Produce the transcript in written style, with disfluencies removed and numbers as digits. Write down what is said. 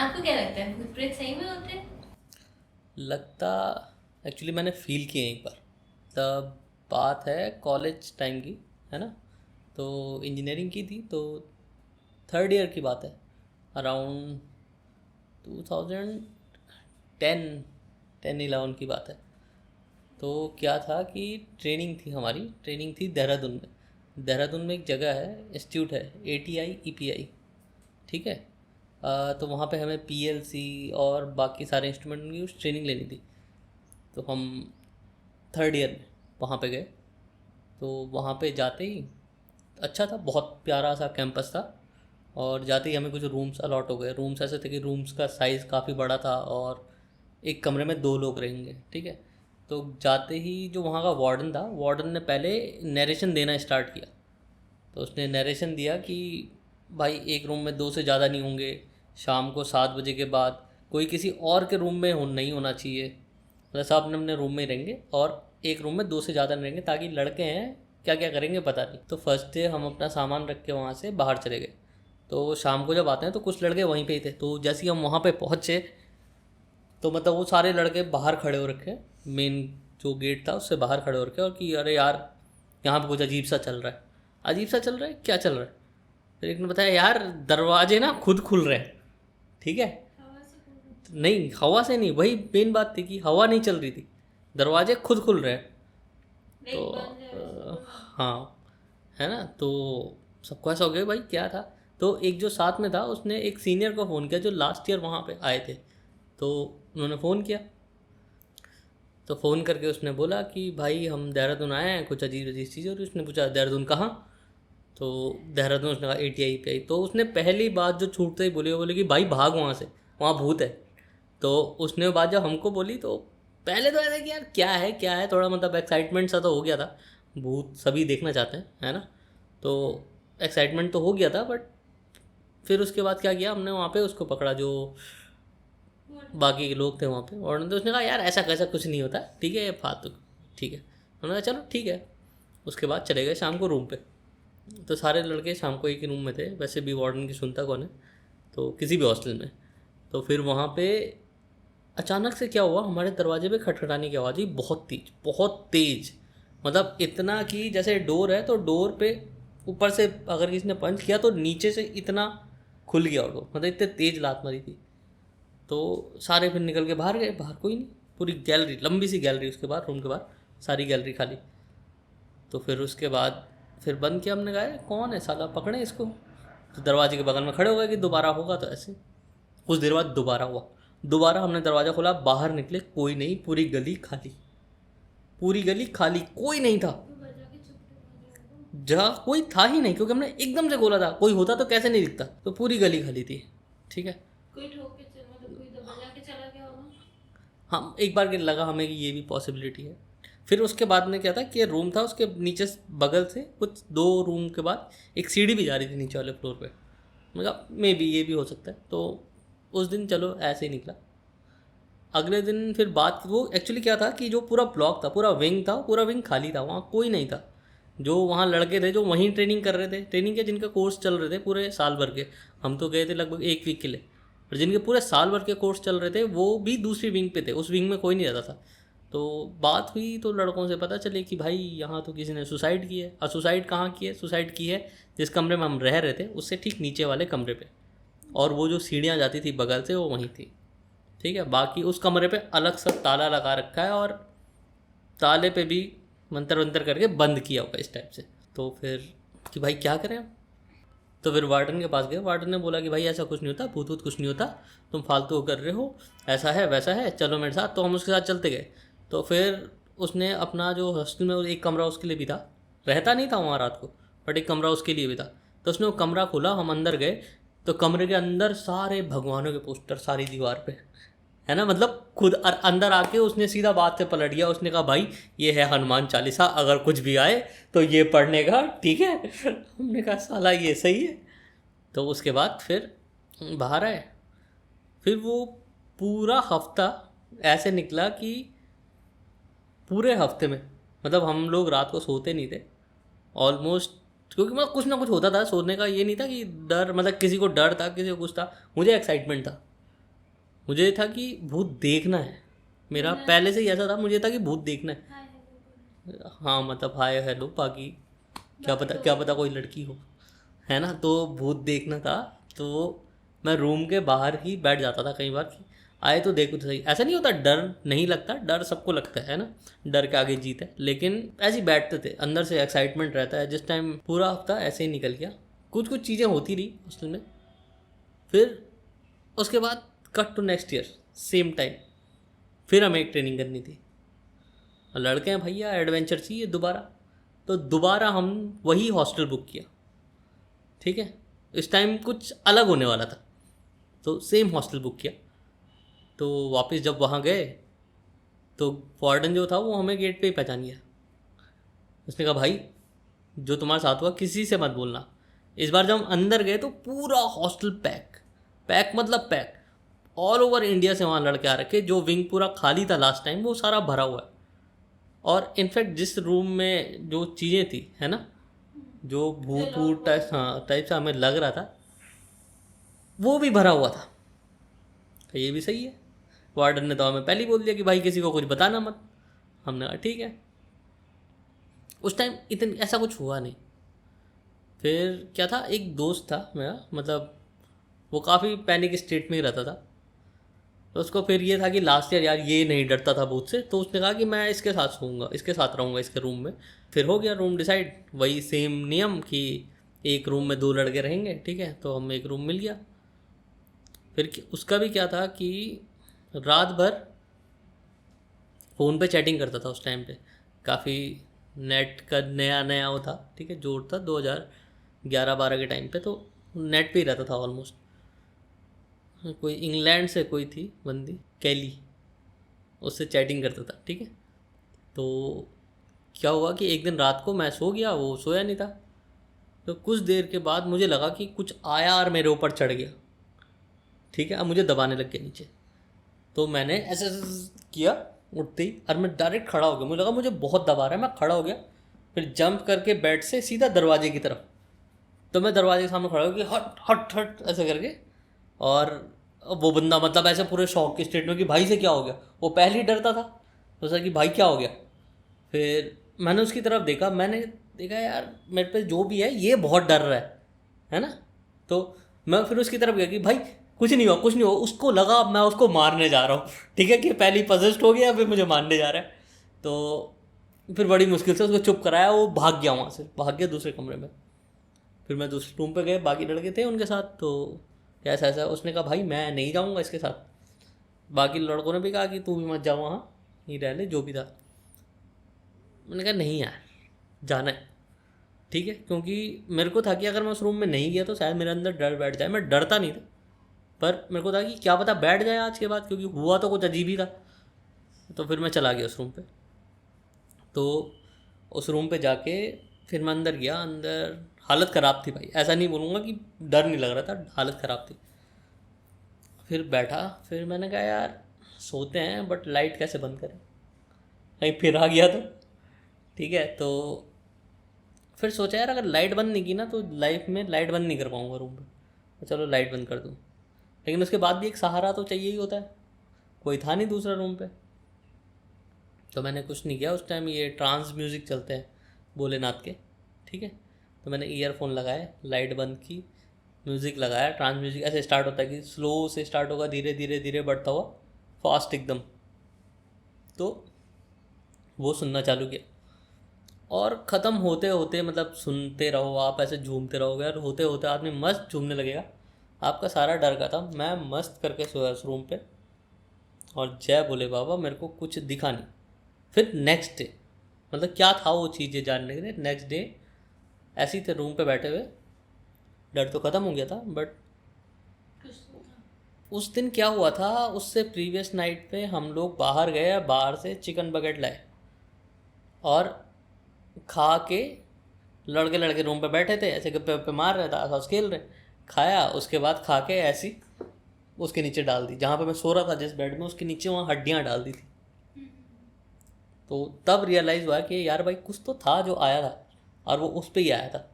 आपको क्या लगता है भूत प्रेत सही में होते हैं? लगता एक्चुअली मैंने फील किया एक बार। तब बात है कॉलेज टाइम की, है ना। तो इंजीनियरिंग की थी, तो थर्ड ईयर की बात है। अराउंड 2010, 10-11 की बात है। तो क्या था कि ट्रेनिंग थी, हमारी ट्रेनिंग थी देहरादून में। देहरादून में एक जगह है, इंस्टीट्यूट है, ATI EPI, ठीक है। तो वहाँ पे हमें PLC और बाकी सारे इंस्ट्रूमेंट की उस ट्रेनिंग लेनी थी। तो हम थर्ड ईयर में वहाँ पे गए। तो वहाँ पे जाते ही अच्छा था, बहुत प्यारा सा कैंपस था। और जाते ही हमें कुछ रूम्स अलॉट हो गए। रूम्स ऐसे थे कि रूम्स का साइज़ काफ़ी बड़ा था और एक कमरे में 2 लोग रहेंगे, ठीक है। तो जाते ही जो वहाँ का वार्डन था, वार्डन ने पहले नरेशन देना स्टार्ट किया। तो उसने नरेशन दिया कि भाई एक रूम में 2 से ज़्यादा नहीं होंगे, शाम को 7 बजे के बाद कोई किसी और के रूम में नहीं होना चाहिए, मतलब सब अपने अपने रूम में ही रहेंगे और एक रूम में 2 से ज़्यादा नहीं रहेंगे, ताकि लड़के हैं क्या क्या करेंगे पता नहीं। तो फर्स्ट डे हम अपना सामान रख के वहाँ से बाहर चले गए। तो शाम को जब आते हैं तो कुछ लड़के वहीं पे ही थे। तो जैसे ही हम वहाँ पे पहुँचे, तो मतलब वो सारे लड़के बाहर खड़े हो रखे, मेन जो गेट था उससे बाहर खड़े हो रखे, और कि अरे यार यहाँ पे कुछ अजीब सा चल रहा है। अजीब सा चल रहा है, क्या चल रहा है? फिर एक ने बताया यार दरवाजे ना खुद खुल रहे हैं, ठीक है। नहीं, हवा से नहीं, वही मेन बात थी कि हवा नहीं चल रही थी, दरवाजे खुद खुल रहे हैं। तो लाइक बंद है वैसे खुल रहा हाँ, है ना। तो सबको ऐसा हो गया भाई क्या था। तो एक जो साथ में था उसने एक सीनियर को फ़ोन किया जो लास्ट ईयर वहाँ पे आए थे। तो उन्होंने फ़ोन किया। तो फ़ोन करके उसने बोला कि भाई हम देहरादून आए हैं, कुछ अजीब अजीब चीज़ें। और उसने पूछा देहरादून कहाँ? तो देहरादून उसने कहा ATI EPI। तो उसने पहली बात जो छूटते ही बोली, वो बोली कि भाई भाग वहाँ से, वहाँ भूत है। तो उसने वो बात जब हमको बोली, तो पहले तो ऐसा कि यार क्या है क्या है, थोड़ा मतलब एक्साइटमेंट सा तो हो गया था। भूत सभी देखना चाहते हैं, है ना। तो एक्साइटमेंट तो हो गया था, बट फिर उसके बाद क्या किया हमने, वहाँ पे उसको पकड़ा जो है। बाकी के लोग थे वहाँ पे। और तो उसने कहा यार ऐसा कैसा कुछ नहीं होता, ठीक है ये फालतू, ठीक है। उन्होंने कहा चलो ठीक है। उसके बाद चले गए शाम को रूम पे। तो सारे लड़के शाम को एक ही रूम में थे, वैसे भी वार्डन की सुनता कौन है, तो किसी भी हॉस्टल में। तो फिर वहाँ पे अचानक से क्या हुआ, हमारे दरवाजे पे खटखटाने की आवाज़ आई, बहुत तेज बहुत तेज। मतलब इतना कि जैसे डोर है तो डोर पे ऊपर से अगर किसी ने पंच किया तो नीचे से इतना खुल गया वो, मतलब इतने तेज लात मारी थी। तो सारे फिर निकल के बाहर गए, बाहर कोई नहीं। पूरी गैलरी, लंबी सी गैलरी, उसके बाद रूम के बाहर सारी गैलरी खाली। तो फिर उसके बाद फिर बंद किया हमने, कहा कौन है साला, पकड़े इसको। तो दरवाजे के बगल में खड़े हो गए कि दोबारा होगा, तो ऐसे कुछ देर बाद दोबारा हुआ। दोबारा हमने दरवाज़ा खोला, बाहर निकले, कोई नहीं, पूरी गली खाली। पूरी गली खाली, कोई नहीं था। तो बजा के चुप रहो। जहाँ कोई था ही नहीं, क्योंकि हमने एकदम से खोला था, कोई होता तो कैसे नहीं दिखता। तो पूरी गली खाली थी, ठीक है। कोई ठोक के चल मतलब कोई तो बजा के चला गया होगा। हम एक बार के लगा हमें कि ये भी पॉसिबिलिटी है। फिर उसके बाद में क्या था कि रूम था, उसके नीचे बगल से कुछ 2 रूम के बाद एक सीढ़ी भी जा रही थी नीचे वाले फ्लोर पे। मतलब मे बी ये भी हो सकता है। तो उस दिन चलो ऐसे ही निकला। अगले दिन फिर बात, वो एक्चुअली क्या था कि जो पूरा ब्लॉक था, पूरा विंग था, पूरा विंग खाली था, वहाँ कोई नहीं था। जो वहाँ लड़के थे जो वहीं ट्रेनिंग कर रहे थे, ट्रेनिंग के जिनका कोर्स चल रहे थे पूरे साल भर के। हम तो गए थे लगभग 1 वीक के लिए, और जिनके पूरे साल भर के कोर्स चल रहे थे वो भी दूसरी विंग पे थे, उस विंग में कोई नहीं रहता था। तो बात हुई तो लड़कों से पता चले कि भाई यहाँ तो किसी ने सुसाइड की है। और सुसाइड कहाँ की है? सुसाइड की है जिस कमरे में हम रह रहे थे उससे ठीक नीचे वाले कमरे पे। और वो जो सीढ़ियाँ जाती थी बगल से वो वहीं थी, ठीक है। बाकी उस कमरे पे अलग सा ताला लगा रखा है, और ताले पे भी मंतर वंतर करके बंद किया हुआ इस टाइप से। तो फिर कि भाई क्या करें हम। तो फिर वार्डन के पास गए। वार्डन ने बोला कि भाई ऐसा कुछ नहीं होता, भूत वूत कुछ नहीं होता, तुम फालतू कर रहे हो, ऐसा है वैसा है, चलो मेरे साथ। तो हम उसके साथ चलते गए। तो फिर उसने अपना जो हॉस्टल में एक कमरा उसके लिए भी था, रहता नहीं था वहाँ रात को, बट एक कमरा उसके लिए भी था। तो उसने वो कमरा खोला, हम अंदर गए। तो कमरे के अंदर सारे भगवानों के पोस्टर सारी दीवार पे, है ना। मतलब खुद अंदर आके उसने सीधा बात से पलट गया। उसने कहा भाई ये है हनुमान चालीसा, अगर कुछ भी आए तो ये पढ़ने का, ठीक है। हमने कहा साला ये सही है। तो उसके बाद फिर बाहर आए। फिर वो पूरा हफ्ता ऐसे निकला कि पूरे हफ्ते में मतलब हम लोग रात को सोते नहीं थे ऑलमोस्ट। क्योंकि मतलब कुछ ना कुछ होता था, सोने का ये नहीं था कि डर, मतलब किसी को डर था किसी को कुछ था, मुझे एक्साइटमेंट था। मुझे ये था कि भूत देखना है, मेरा पहले से ही ऐसा था, मुझे था कि भूत देखना है। हाय हेलो बोलो। हाँ मतलब हाय हेलो, बाकी क्या पता कोई लड़की हो, है ना। तो भूत देखना था, तो मैं रूम के बाहर ही बैठ जाता था कई बार कि आए तो देखो तो सही। ऐसा नहीं होता, डर नहीं लगता, डर सबको लगता है ना, डर के आगे जीत है, लेकिन ऐसे ही बैठते थे, अंदर से एक्साइटमेंट रहता है। जिस टाइम पूरा हफ्ता ऐसे ही निकल गया, कुछ कुछ चीज़ें होती रही हॉस्टल में। फिर उसके बाद cut to next year, same time फिर हमें एक ट्रेनिंग करनी थी। लड़के हैं भैया, एडवेंचर चाहिए दोबारा, तो दोबारा हम वही हॉस्टल बुक किया, ठीक है। इस टाइम कुछ अलग होने वाला था, तो सेम हॉस्टल बुक किया। तो वापस जब वहाँ गए तो वार्डन जो था वो हमें गेट पे ही पहचान गया। उसने कहा भाई जो तुम्हारे साथ हुआ किसी से मत बोलना। इस बार जब हम अंदर गए तो पूरा हॉस्टल पैक, पैक मतलब पैक, ऑल ओवर इंडिया से वहाँ लड़के आ रखे। जो विंग पूरा खाली था लास्ट टाइम वो सारा भरा हुआ है, और इनफैक्ट जिस रूम में जो चीज़ें थी, है ना, जो भूत भूत टाइप, हाँ टाइप से हमें लग रहा था, वो भी भरा हुआ था। तो ये भी सही है। वार्डन ने तो हमें पहले ही बोल दिया कि भाई किसी को कुछ बताना मत। हमने कहा ठीक है। उस टाइम इतन ऐसा कुछ हुआ नहीं। फिर क्या था, एक दोस्त था मेरा, मतलब वो काफ़ी पैनिक स्टेट में ही रहता था। तो उसको फिर ये था कि लास्ट ईयर यार ये नहीं डरता था भूत से, तो उसने कहा कि मैं इसके साथ सोऊंगा, इसके साथ रहूँगा इसके रूम में। फिर हो गया रूम डिसाइड, वही सेम नियम कि एक रूम में 2 लड़के रहेंगे, ठीक है। तो हमें एक रूम मिल गया। फिर उसका भी क्या था कि रात भर फ़ोन पे चैटिंग करता था उस टाइम पे। काफ़ी नेट का नया नया वो था, ठीक है, जोर था 2011-12 के टाइम पे, तो नेट पे ही रहता था ऑलमोस्ट। कोई इंग्लैंड से कोई थी बंदी, कैली, उससे चैटिंग करता था, ठीक है। तो क्या हुआ कि एक दिन रात को मैं सो गया, वो सोया नहीं था। तो कुछ देर के बाद मुझे लगा कि कुछ आया और मेरे ऊपर चढ़ गया, ठीक है। अब मुझे दबाने लग गया नीचे। तो मैंने ऐसे ऐसे किया उठते ही, और मैं डायरेक्ट खड़ा हो गया। मुझे लगा मुझे बहुत दबा रहा है, मैं खड़ा हो गया। फिर जंप करके बेड से सीधा दरवाजे की तरफ। तो मैं दरवाजे के सामने खड़ा हो गया, हट हट हट ऐसे करके। और वो बंदा मतलब ऐसे पूरे शॉक के स्टेट में कि भाई से क्या हो गया। वो पहले ही डरता था, तो सोचा कि भाई क्या हो गया। फिर मैंने उसकी तरफ देखा, मैंने देखा यार मेरे पे जो भी है ये बहुत डर रहा है ना। तो मैं फिर उसकी तरफ गया कि भाई कुछ नहीं हुआ, कुछ नहीं हुआ। उसको लगा मैं उसको मारने जा रहा हूँ, ठीक है, कि पहले ही पजेस्ट हो गया, अभी मुझे मारने जा रहा है। तो फिर बड़ी मुश्किल से उसको चुप कराया, वो भाग गया, वहाँ से भाग गया दूसरे कमरे में। फिर मैं दूसरे रूम पे गए, बाकी लड़के थे उनके साथ। तो ऐसा ऐसा उसने कहा भाई मैं नहीं जाऊँगा इसके साथ। बाकी लड़कों ने भी कहा कि तू भी मत जाओ वहाँ, नहीं रह ले जो भी था। मैंने कहा नहीं यार जाना है, ठीक है, क्योंकि मेरे को था कि अगर मैं उस रूम में नहीं गया तो शायद मेरे अंदर डर बैठ जाए। मैं डरता नहीं था, पर मेरे को था कि क्या पता बैठ जाए आज के बाद, क्योंकि हुआ तो कुछ अजीब ही था। तो फिर मैं चला गया उस रूम पे। तो उस रूम पे जाके फिर मैं अंदर गया। अंदर हालत ख़राब थी भाई, ऐसा नहीं बोलूँगा कि डर नहीं लग रहा था, हालत ख़राब थी। फिर बैठा, फिर मैंने कहा यार सोते हैं, बट लाइट कैसे बंद करें, कहीं फिर आ गया तो, ठीक है। तो फिर सोचा यार अगर लाइट बंद नहीं की ना तो लाइफ में लाइट बंद नहीं कर पाऊँगा रूम पे, तो चलो लाइट बंद कर दूँ। लेकिन उसके बाद भी एक सहारा तो चाहिए ही होता है, कोई था नहीं दूसरा रूम पे। तो मैंने कुछ नहीं किया। उस टाइम ये ट्रांस म्यूज़िक चलते हैं भोलेनाथ के, ठीक है। तो मैंने ईयरफोन लगाए, लाइट बंद की, म्यूज़िक लगाया। ट्रांस म्यूज़िक ऐसे स्टार्ट होता है कि स्लो से स्टार्ट होगा, धीरे धीरे धीरे बढ़ता हुआ फास्ट एकदम। तो वो सुनना चालू किया, और ख़त्म होते होते, मतलब सुनते रहो आप, ऐसे झूमते रहोगे, और होते होते आदमी मस्त झूमने लगेगा। आपका सारा डर का था। मैं मस्त करके सोया उस रूम पे, और जय बोले बाबा मेरे को कुछ दिखा नहीं। फिर नेक्स्ट डे, मतलब क्या था वो चीज़ें जानने के लिए, नेक्स्ट डे ऐसे ही थे रूम पे बैठे हुए, डर तो ख़त्म हो गया था। बट कुछ तो था। उस दिन क्या हुआ था, उससे प्रीवियस नाइट पे हम लोग बाहर गए, बाहर से चिकन बकेट लाए, और खा के लड़के लड़के रूम पे बैठे थे, ऐसे गप्पे वप्पे मार रहे थे, आस खेल रहे, खाया। उसके बाद खा के ऐसी उसके नीचे डाल दी, जहाँ पे मैं सो रहा था जिस बेड में, उसके नीचे वहाँ हड्डियाँ डाल दी थी। तो तब रियलाइज़ हुआ कि यार भाई कुछ तो था जो आया था, और वो उस पर ही आया था।